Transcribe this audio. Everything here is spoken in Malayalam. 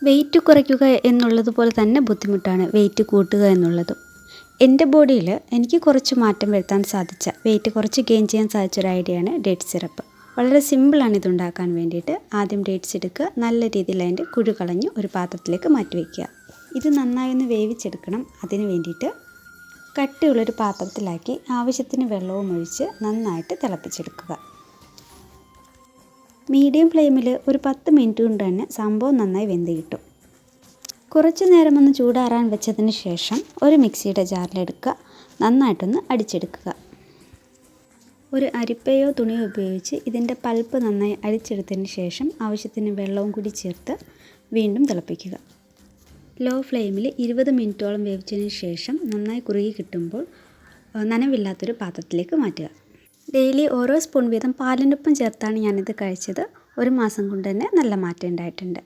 വെയിറ്റ് കുറയ്ക്കുക എന്നുള്ളതുപോലെ തന്നെ ബുദ്ധിമുട്ടാണ് വെയിറ്റ് കൂട്ടുക എന്നുള്ളതും. എൻ്റെ ബോഡിയിൽ എനിക്ക് കുറച്ച് മാറ്റം വരുത്താൻ സാധിച്ച, വെയിറ്റ് കുറച്ച് ഗെയിൻ ചെയ്യാൻ സാധിച്ച ഒരു ഐഡിയയാണ് ഡേറ്റ്സ് സിറപ്പ്. വളരെ സിമ്പിളാണ് ഇതുണ്ടാക്കാൻ വേണ്ടിയിട്ട്. ആദ്യം ഡേറ്റ്സ് എടുക്കുക, നല്ല രീതിയിൽ അതിൻ്റെ കുരു കളഞ്ഞ് ഒരു പാത്രത്തിലേക്ക് മാറ്റി വയ്ക്കുക. ഇത് നന്നായി ഒന്ന് വേവിച്ചെടുക്കണം. അതിന് വേണ്ടിയിട്ട് കട്ടിയുള്ളൊരു പാത്രത്തിലാക്കി ആവശ്യത്തിന് വെള്ളവും ഒഴിച്ച് നന്നായിട്ട് തിളപ്പിച്ചെടുക്കുക. മീഡിയം ഫ്ലെയിമിൽ ഒരു 10 മിനിറ്റ് കൊണ്ട് തന്നെ സംഭവം നന്നായി വെന്ത് കിട്ടും. കുറച്ച് നേരം ഒന്ന് ചൂടാറാൻ വെച്ചതിന് ശേഷം ഒരു മിക്സിയുടെ ജാറിലെടുക്കുക, നന്നായിട്ടൊന്ന് അടിച്ചെടുക്കുക. ഒരു അരിപ്പയോ തുണിയോ ഉപയോഗിച്ച് ഇതിൻ്റെ പൾപ്പ് നന്നായി അരിച്ചെടുത്തതിന് ശേഷം ആവശ്യത്തിന് വെള്ളവും കൂടി ചേർത്ത് വീണ്ടും തിളപ്പിക്കുക. ലോ ഫ്ലെയിമിൽ 20 മിനിറ്റോളം വേവിച്ചതിന് ശേഷം നന്നായി കുറുകി കിട്ടുമ്പോൾ നനവില്ലാത്തൊരു പാത്രത്തിലേക്ക് മാറ്റുക. ഡെയിലി ഓരോ സ്പൂൺ വീതം പാലിനൊപ്പം ചേർത്താണ് ഞാനിത് കഴിച്ചത്. ഒരു മാസം കൊണ്ട് തന്നെ നല്ല മാറ്റം ഉണ്ടായിട്ടുണ്ട്.